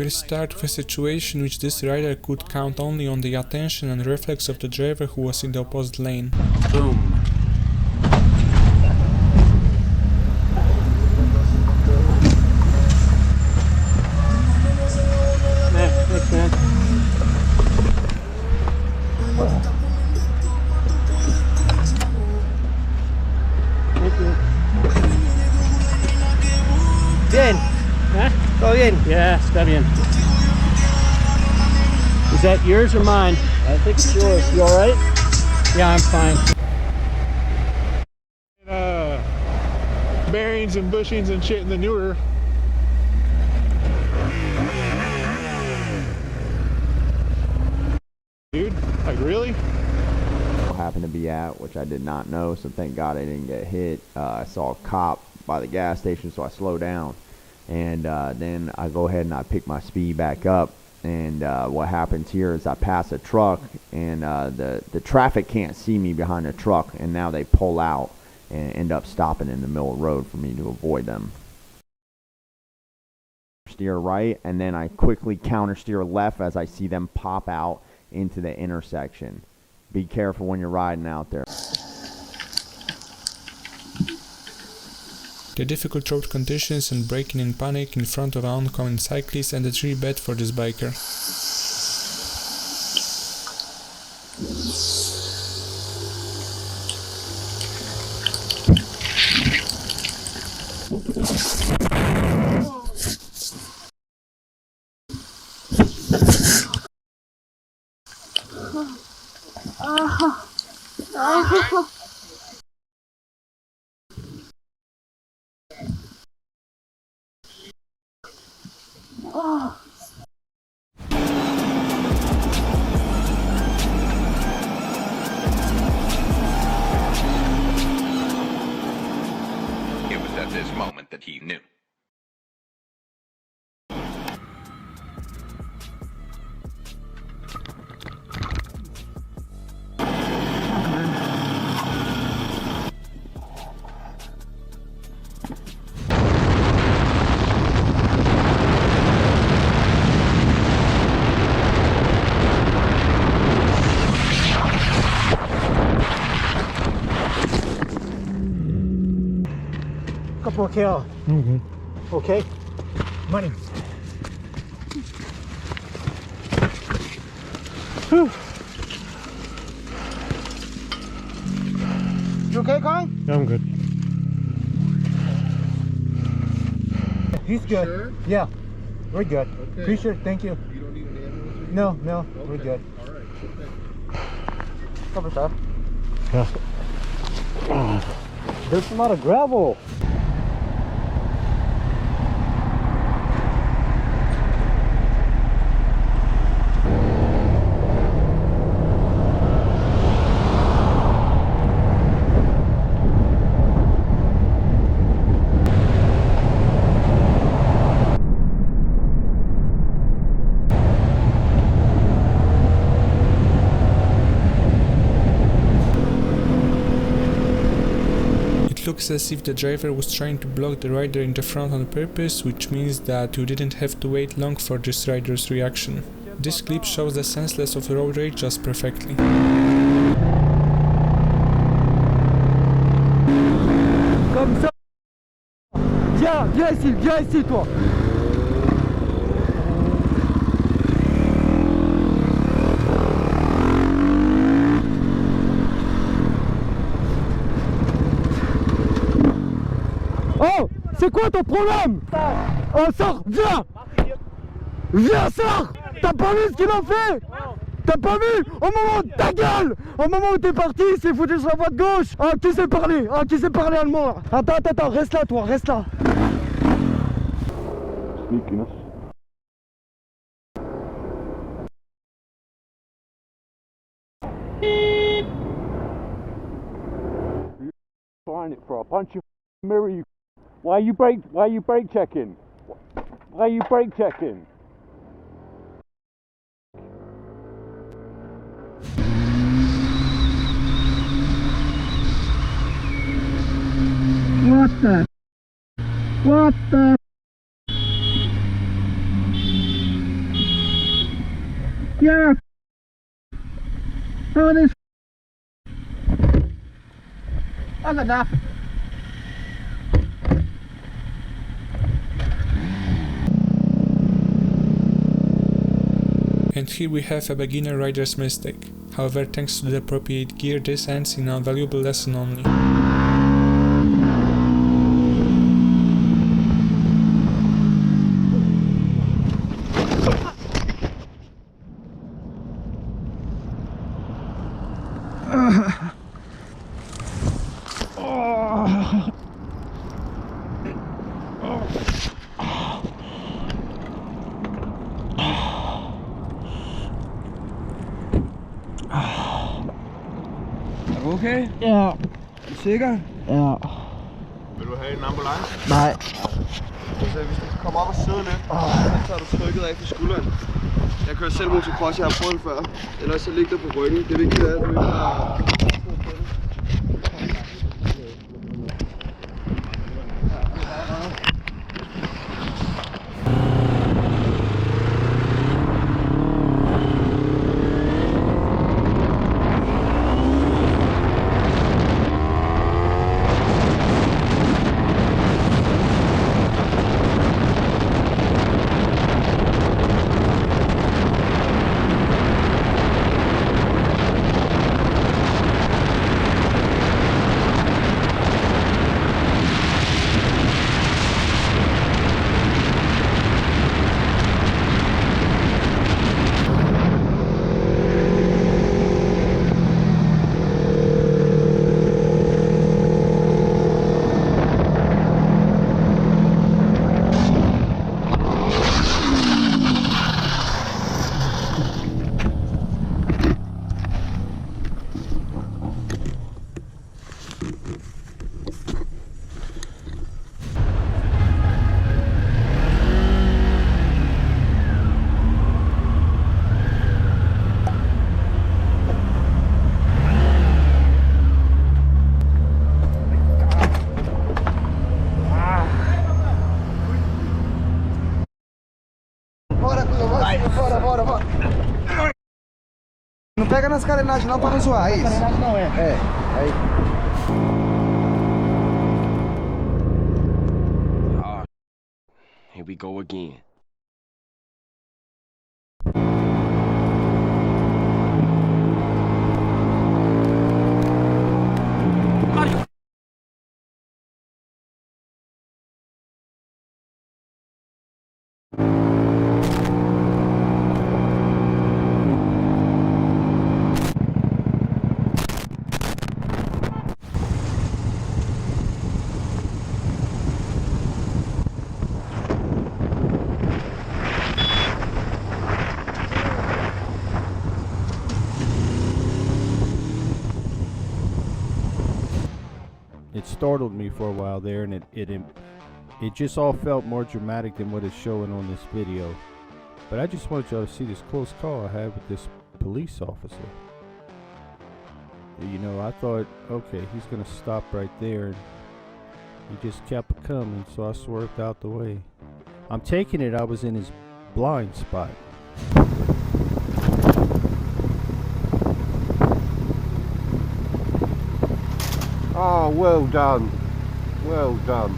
will start with a situation which this rider could count only on the attention and reflex of the driver who was in the opposite lane. Boom. Thanks, man. Bien. Huh? Todo bien. Yeah, está bien. Is that yours or mine? I think it's yours. You alright? Yeah, I'm fine. Bearings and bushings and shit in the newer. Dude, like really? Happened to be at, which I did not know, so thank God I didn't get hit. I saw a cop by the gas station, so I slowed down, and then I go ahead and I pick my speed back up, and what happens here is I pass a truck, and the traffic can't see me behind the truck, and now they pull out and end up stopping in the middle of the road for me to avoid them. Steer right, and then I quickly counter steer left as I see them pop out into the intersection. Be careful when you're riding out there. The difficult road conditions and braking in panic in front of an oncoming cyclist ended really bad for this biker. It was at this moment that he knew. Couple of kill. Okay. Money. Whew. You okay, Kong? I'm good. He's good. Sure? Yeah. We're good. Okay. Appreciate it. Thank you. You don't need an ambulance? No, no. We're Okay. good. All right. Okay. Cover top. Yeah. There's a lot of gravel. It looks as if the driver was trying to block the rider in the front on purpose, which means that you didn't have to wait long for this rider's reaction. This clip shows the senseless of road rage just perfectly. Comme ça. Viens ici, toi. Oh, c'est quoi ton problème? Oh, sors, viens! Viens, sors! T'as pas vu ce qu'il a fait? T'as pas vu? Au moment de ta gueule! Au moment où t'es parti, il s'est foutu sur la voie de gauche! Ah, qui sait parler? Ah, qui sait parler allemand là? Attends, reste là, toi, reste là! Sneakiness. Find it for a punch your mirror. You. Why are you brake checking? Why are you brake checking? What the? Yeah. Oh, this. I got nothing. And here we have a beginner rider's mistake. However, thanks to the appropriate gear, this ends in a valuable lesson only. Er du okay? Ja. Er du sikker? Ja. Vil du have en ambulance? Nej. Hvis du kan komme op og sidde lidt, så tager du trykket af på skulderen. Jeg kører selv motocross, jeg har prøvet det før. Ellers så ligger du på ryggen. Det vigtige er, at du ikke har... Bora. Não pega nas carenagens não pra não zoar, é isso? Carenagem não é. É, aí. Ah, here we go again. It startled me for a while there, and it just all felt more dramatic than what is showing on this video. But I just wanted y'all to see this close call I had with this police officer. You know, I thought, okay, he's gonna stop right there, and he just kept coming, so I swerved out the way. I'm taking it I was in his blind spot. Oh, well done. Well done.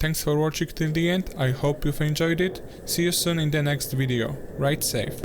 Thanks for watching till the end, I hope you've enjoyed it. See you soon in the next video. Ride safe.